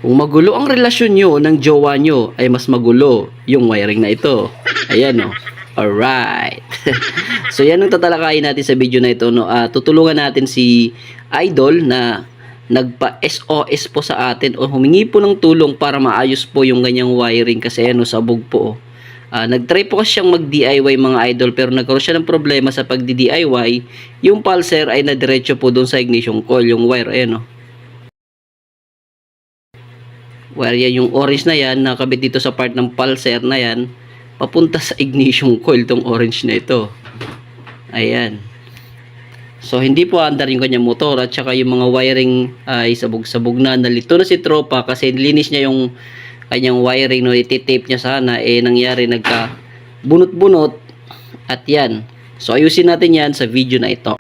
Kung magulo ang relasyon nyo ng jowa nyo, ay mas magulo yung wiring na ito. Ayan, no? Alright. So, yan ang tatalakayin natin sa video na ito, no? Tutulungan natin si Idol na nagpa-SOS po sa atin o humingi po ng tulong para maayos po yung ganyang wiring kasi ano, sabog po. Nag-try po kasi siyang mag-DIY mga idol pero nagkaroon siya ng problema sa pagdi-DIY. Yung pulser ay nadiretso po doon sa ignition coil, yung wire, ayan, no? Wire yan, yung orange na yan, nakabit dito sa part ng pulser na yan, papunta sa ignition coil tong orange na ito. Ayan. So, hindi po andar yung kanyang motor at saka yung mga wiring ay sabog-sabog na. Nalito na si tropa kasi linis niya yung kanyang wiring, no, ititape niya sana, nangyari nagka bunot-bunot at yan. So, ayusin natin yan sa video na ito.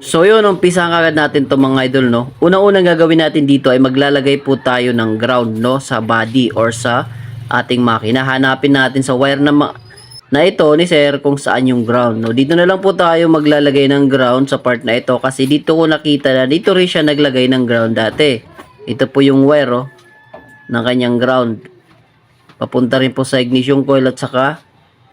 So yun, umpisahan agad natin to mga idol, no. Unang-unang gagawin natin dito ay maglalagay po tayo ng ground, no, sa body or sa ating makina. Hanapin natin sa wire na ito ni sir kung saan yung ground, no. Dito na lang po tayo maglalagay ng ground sa part na ito kasi dito ko nakita na dito rin siya naglagay ng ground dati. Ito po yung wire, oh, ng kanyang ground. Papunta rin po sa ignition coil at saka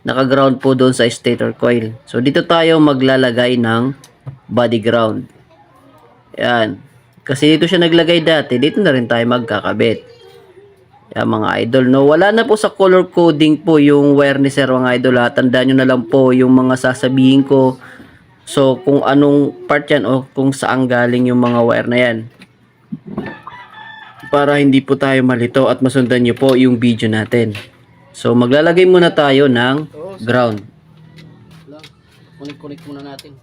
naka-ground po doon sa stator coil. So dito tayo maglalagay ng body ground. Yan. Kasi dito siya naglagay dati, dito na rin tayo magkakabit. Yan mga idol, no. Wala na po sa color coding po yung wire ni sir mga idol, ha. Tandaan nyo na lang po yung mga sasabihin ko. So kung anong part yan o kung saan galing yung mga wire na yan. Para hindi po tayo malito at masundan nyo po yung video natin. So maglalagay muna tayo ng ground. Connect muna natin.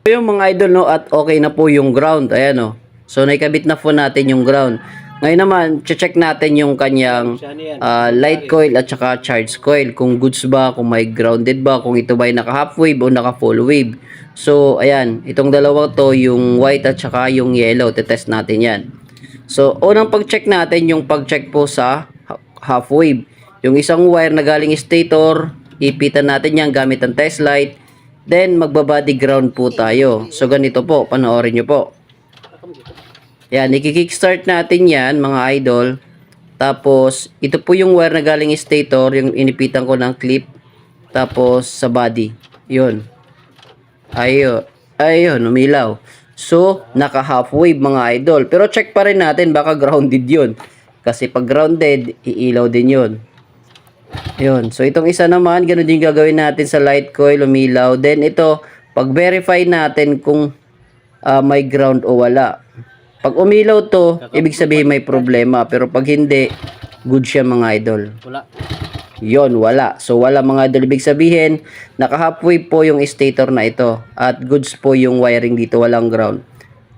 Yung mga idol, no, at okay na po yung ground. Ayan, no. So naikabit na po natin yung ground. Ngayon naman, check natin yung kanyang light coil at saka charge coil. Kung goods ba, kung may grounded ba, kung ito ba ay naka half wave o naka full wave. So ayan, itong dalawang to, yung white at saka yung yellow, tetest natin yan. So unang pag-check natin yung pag-check po sa half wave. Yung isang wire na galing stator, ipitan natin yan gamit ang test light. Then, magbabody ground po tayo. So, ganito po. Panoorin nyo po. Yan, i-kickstart natin yan, mga idol. Tapos, ito po yung wire na galing stator, yung inipitan ko ng clip. Tapos, sa body. Yun. Ayun, umilaw. So, naka half wave, mga idol. Pero, check pa rin natin, baka grounded yun. Kasi, pag grounded, iilaw din yun. Yun. So, itong isa naman, ganun din gagawin natin sa light coil, umilaw. Then, ito, pag-verify natin kung may ground o wala. Pag umilaw to, ibig sabihin may problema. Pero pag hindi, good siya mga idol. Wala. Yun, wala. So, wala mga idol. Ibig sabihin, naka-halfway po yung stator na ito. At goods po yung wiring dito, walang ground.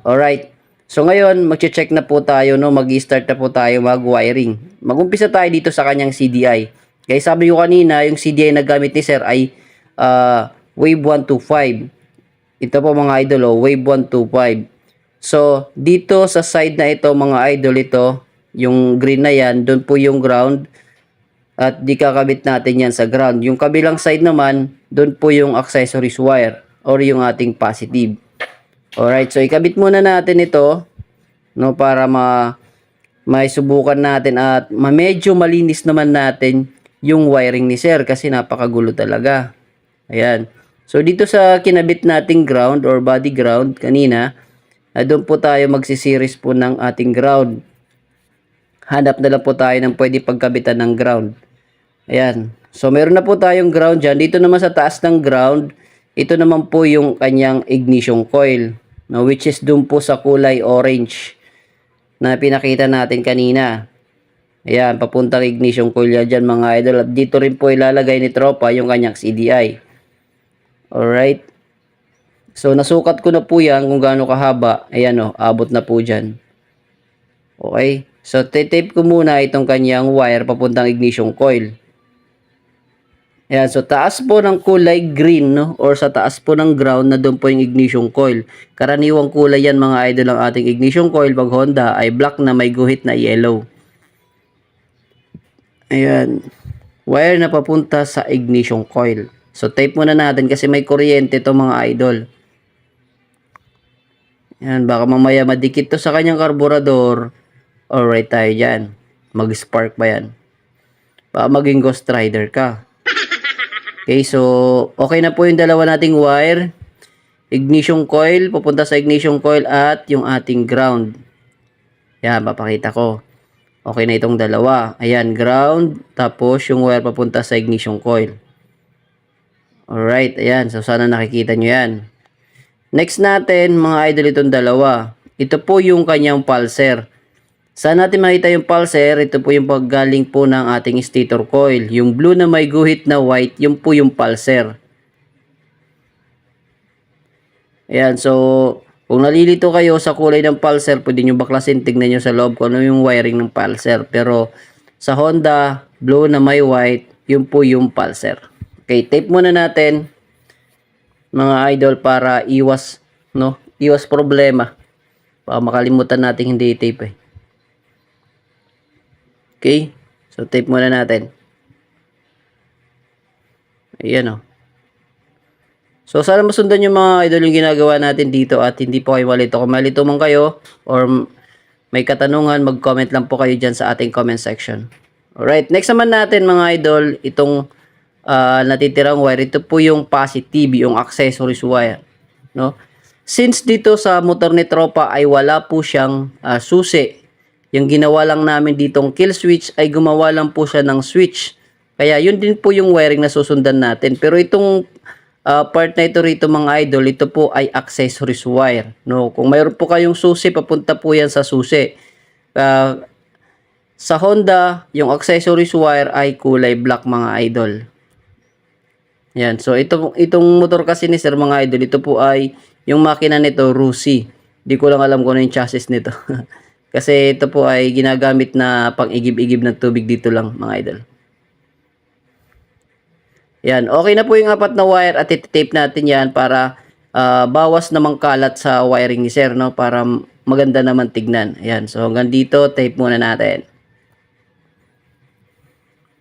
Alright. So, ngayon, mag-check na po tayo, no? Mag-start na po tayo mag-wiring. Mag-umpisa tayo dito sa kanyang CDI. Kaya sabi ko kanina, yung CDI na gamit ni sir ay wave 125. Ito po mga idol, wave 125. So, dito sa side na ito mga idol, ito, yung green na yan, doon po yung ground. At di kakabit natin yan sa ground. Yung kabilang side naman, doon po yung accessories wire or yung ating positive. Alright, so ikabit muna natin ito, no, para may subukan natin at medyo malinis naman natin yung wiring ni sir kasi napakagulo talaga. Ayan. So dito sa kinabit nating ground or body ground kanina, doon po tayo magsiseries po ng ating ground. Hanap na lang po tayo ng pwede pagkabitan ng ground. Ayan. So meron na po tayong ground dyan. Dito naman sa taas ng ground, ito naman po yung kanyang ignition coil, no, which is doon po sa kulay orange na pinakita natin kanina. Ayan, papuntang ignition coil dyan mga idol. At dito rin po ilalagay ni tropa yung kanyang CDI. Alright. So, nasukat ko na po yan kung gaano kahaba. Ayan, o, abot na po dyan. Okay. So, tape ko muna itong kanyang wire papuntang ignition coil. Ayan, so taas po ng kulay green, no? Or sa taas po ng ground na doon po yung ignition coil. Karaniwang kulay yan mga idol ang ating ignition coil pag Honda ay black na may guhit na yellow. Ayan. Wire na papunta sa ignition coil. So, tape muna natin kasi may kuryente to mga idol. Ayan, baka mamaya madikit to sa kanyang karburador. Alright tayo dyan. Mag-spark ba yan? Baka maging Ghost Rider ka. Okay, so okay na po yung dalawa nating wire. Ignition coil, papunta sa ignition coil at yung ating ground. Yan, papakita ko. Okay na itong dalawa. Ayan, ground. Tapos yung wire papunta sa ignition coil. Alright, ayan. So sana nakikita nyo yan. Next natin, mga idol, itong dalawa. Ito po yung kanyang pulser. Saan natin makita yung pulser? Ito po yung paggaling po ng ating stator coil. Yung blue na may guhit na white, yun po yung pulser. Ayan, so kung nalilito kayo sa kulay ng pulser, pwede nyo baklasin, tignan nyo sa loob kung ano yung wiring ng pulser. Pero sa Honda, blue na may white, yun po yung pulser. Okay, tape muna natin, mga idol, para iwas, no? Iwas problema. Baka makalimutan natin hindi i-tape eh. Okay, so tape muna natin. Ayan o. So, sana masundan yung mga idol yung ginagawa natin dito at hindi po kayo malito. Kung malito man kayo or may katanungan, mag-comment lang po kayo dyan sa ating comment section. Alright, next naman natin mga idol, itong natitirang wire. Ito po yung positive, yung accessories wire. No? Since dito sa motor ni Tropa ay wala po siyang susi, yung ginawa lang namin ditong kill switch ay gumawa lang po siya ng switch. Kaya yun din po yung wiring na susundan natin. Pero itong part na ito rito mga idol, ito po ay accessories wire. No? Kung mayroon po kayong susi, papunta po yan sa susi. Sa Honda, yung accessories wire ay kulay black mga idol. Yan. So, itong motor kasi ni Sir mga idol, ito po ay, yung makina nito, Rusi. Di ko lang alam kung ano yung chassis nito. Kasi ito po ay ginagamit na pang-igib-igib ng tubig dito lang mga idol. Yan, okay na po yung apat na wire at iti-tape natin yan para bawas namang kalat sa wiring ni Sir, no? Para maganda naman tignan. Ayan, so hanggang dito, tape muna natin.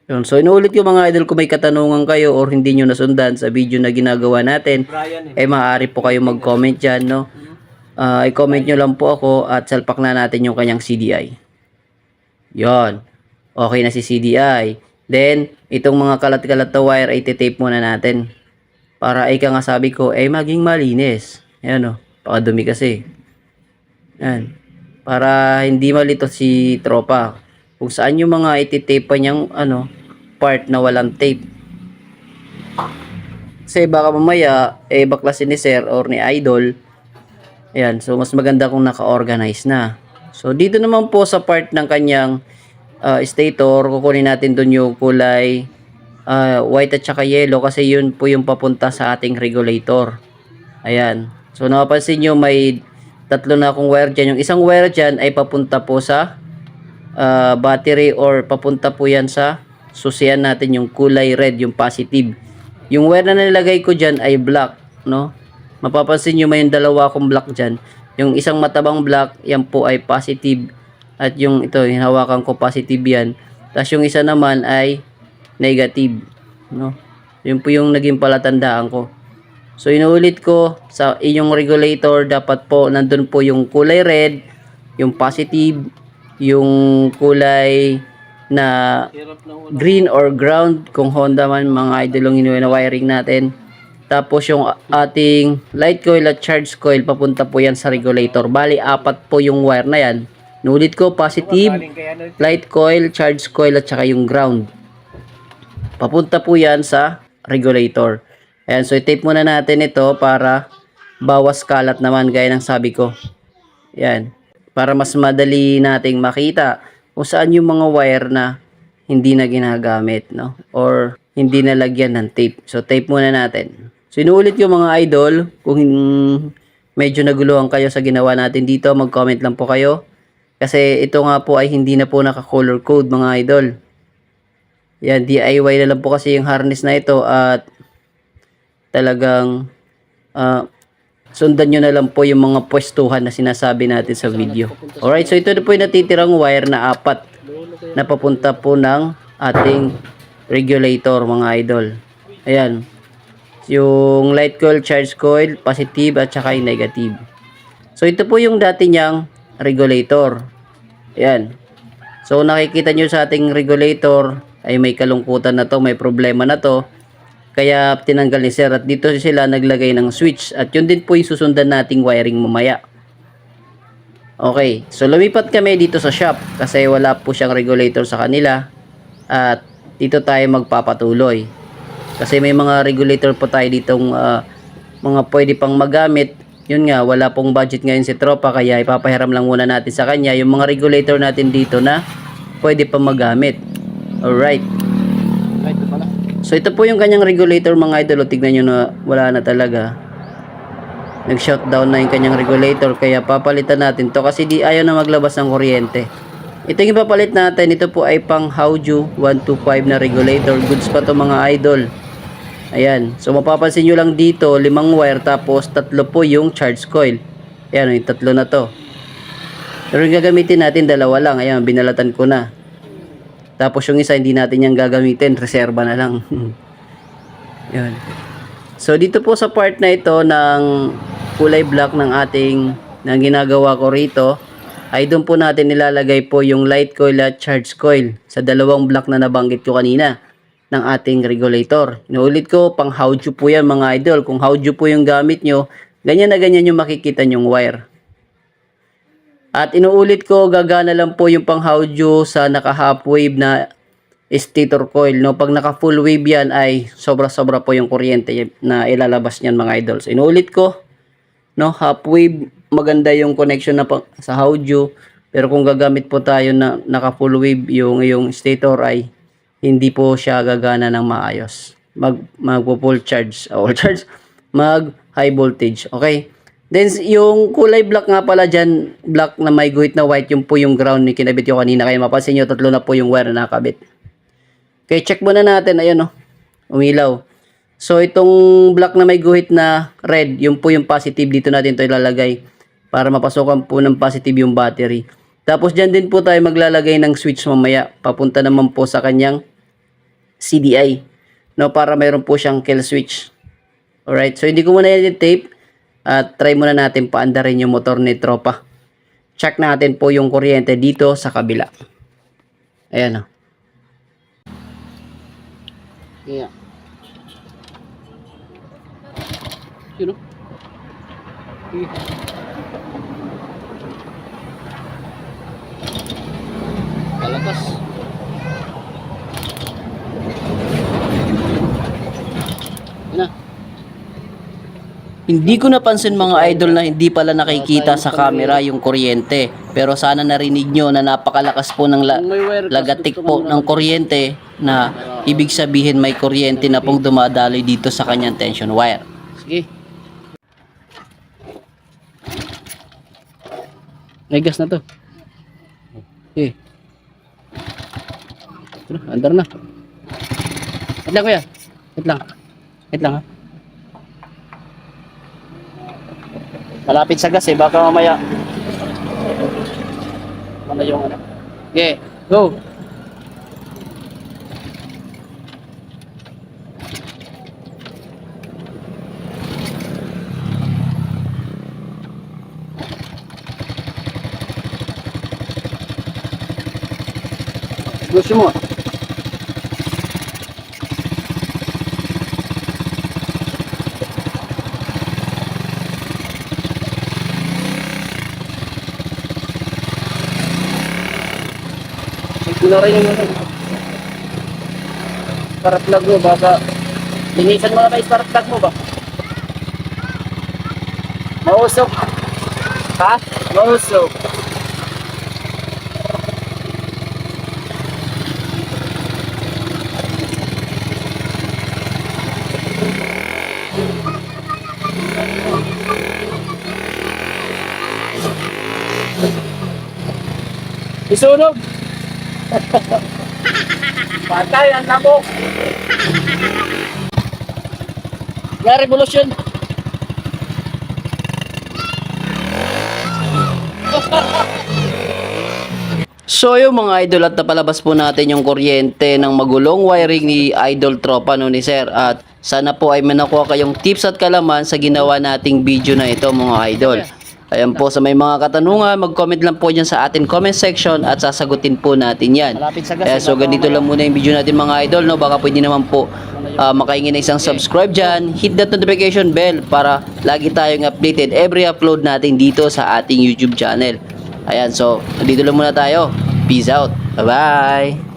Yun, so inuulit ko mga idol, kung may katanungan kayo or hindi nyo nasundan sa video na ginagawa natin, maaari po kayo mag-comment dyan, no? I-comment nyo lang po ako at salpak na natin yung kanyang CDI. Yon, okay na si CDI. Then, itong mga kalat-kalat na wire ay titape muna natin. Para ika nga sabi ko, maging malinis. Ayan o, pakadumi kasi. Ayan. Para hindi malito si Tropa. Kung saan yung mga ititape pa niyang part na walang tape. Kasi baka mamaya, baklasin ni Sir or ni Idol. Ayan, so mas maganda kung naka-organize na. So, dito naman po sa part ng kanyang stator, kukunin natin dun yung kulay white at saka yellow kasi yun po yung papunta sa ating regulator. Ayan. So napapansin nyo may tatlo na akong wire dyan. Yung isang wire dyan ay papunta po sa battery or papunta po yan sa susian natin, yung kulay red, yung positive. Yung wire na nilagay ko dyan ay black, no? Mapapansin nyo may dalawa akong black dyan. Yung isang matabang black, yan po ay positive. At yung ito, hinawakan ko, positive yan. Tapos yung isa naman ay negative. No? Yun po yung naging palatandaan ko. So, inuulit ko, sa inyong regulator, dapat po, nandun po yung kulay red, yung positive, yung kulay na green or ground, kung Honda man, mga idolong inuwi na wiring natin. Tapos yung ating light coil at charge coil, papunta po yan sa regulator. Bali, apat po yung wire na yan. Nulit ko, positive, light coil, charge coil, at saka yung ground. Papunta po yan sa regulator. Ayan, so i-tape muna natin ito para bawas kalat naman, gaya ng sabi ko. Ayan, para mas madali nating makita kung saan yung mga wire na hindi na ginagamit, no? Or hindi nalagyan ng tape. So, tape muna natin. So, inuulit yung mga idol. Kung medyo naguluhan kayo sa ginawa natin dito, mag-comment lang po kayo. Kasi ito nga po ay hindi na po naka-color code mga idol. Yan, DIY na lang po kasi yung harness na ito at talagang sundan nyo na lang po yung mga pwestuhan na sinasabi natin sa video. Alright, so ito na po yung natitirang wire na apat na papunta po ng ating regulator mga idol. Ayan. Yung light coil, charge coil, positive at saka yung negative. So ito po yung dati niyang regulator. Ayan. So nakikita nyo sa ating regulator ay may kalungkutan na to, may problema na to. Kaya tinanggal ni sir at dito sila naglagay ng switch at yun din po yung susundan nating wiring mamaya. Okay, so lumipat kami dito sa shop kasi wala po siyang regulator sa kanila at dito tayo magpapatuloy. Kasi may mga regulator po tayo ditong mga pwede pang magamit. Yun nga, wala pong budget ngayon si Tropa kaya ipapahiram lang muna natin sa kanya yung mga regulator natin dito na pwede pang magamit. Alright. So ito po yung kanyang regulator mga idol. Tignan nyo na wala na talaga. Nag-shutdown na yung kanyang regulator kaya papalitan natin to kasi di ayaw na maglabas ng kuryente. Ito yung ipapalit natin. Ito po ay pang Hauju 125 na regulator. Goods pa to mga idol. Ayan. So mapapansin nyo lang dito 5 wire tapos 3 po yung charge coil. Ayan, yung 3 na to. Pero yung gagamitin natin 2 lang. Ayan, binalatan ko na. Tapos yung isa hindi natin yung gagamitin. Reserva na lang. Ayan. So dito po sa part na ito ng kulay black ng ating na ginagawa ko rito ay doon po natin nilalagay po yung light coil at charge coil sa 2 block na nabanggit ko kanina ng ating regulator. Inuulit ko, pang Hauju po yan mga idol. Kung Hauju po yung gamit nyo, ganyan na ganyan yung makikita nyong wire. At inuulit ko, gagana lang po yung pang Hauju sa naka half wave na stator coil. No? Pag naka full wave yan ay sobra-sobra po yung kuryente na ilalabas niyan mga idol. So, inuulit ko, no? Half wave, maganda yung connection na sa Hauju. Pero kung gagamit po tayo na naka full wave yung stator ay hindi po siya gagana ng maayos. Magpo-full charge, mag high voltage. Okay? Then yung kulay black nga pala dyan, black na may guhit na white, yung po yung ground ni kinabit ko kanina. Kaya mapansin nyo, 3 na po yung wire na nakabit. Okay, check muna natin. Ayan o, umilaw. So itong black na may guhit na red, yung po yung positive, dito natin ito ilalagay para mapasukan po ng positive yung battery. Tapos dyan din po tayo maglalagay ng switch mamaya. Papunta naman po sa kanyang CDI. No, para mayroon po siyang kill switch. Alright, so hindi ko muna i-tape. At try muna natin paandarin yung motor ni Tropa. Check natin po yung kuryente dito sa kabila. Ayan o. Yeah. Yun o. Kalakas. Yun na. Hindi ko napansin mga idol na hindi pala nakikita sa camera yung kuryente. Pero sana narinig nyo na napakalakas po ng lagatik po ng kuryente na ibig sabihin may kuryente na pong dumadaloy dito sa kanyang tension wire. Sige. May gas na to. Okay. Andar na. Wait lang kuya. Wait lang. Wait lang ha. Malapit sa gas eh, baka mamaya ano yung ano. Okay, go! Gusto mo? Ito rin yung spark plug mo, baka linisan mo na ba yung spark plug mo ba? Mausok. Ha? Mausok. Isunog! Patay ang lamok! May revolution! So yung mga idol, at napalabas po natin yung kuryente ng magulong wiring ni Idol Tropa no ni Sir, at sana po ay manakuha kayong tips at kalaman sa ginawa nating video na ito mga idol. Ayan po, sa may mga katanungan, mag-comment lang po dyan sa atin comment section at sasagutin po natin yan. So ganito lang muna yung video natin mga idol, no? Baka pwede naman po makaingin na isang subscribe dyan, hit that notification bell para lagi tayong updated every upload natin dito sa ating YouTube channel. Ayan, so dito lang muna tayo. Peace out. Bye-bye.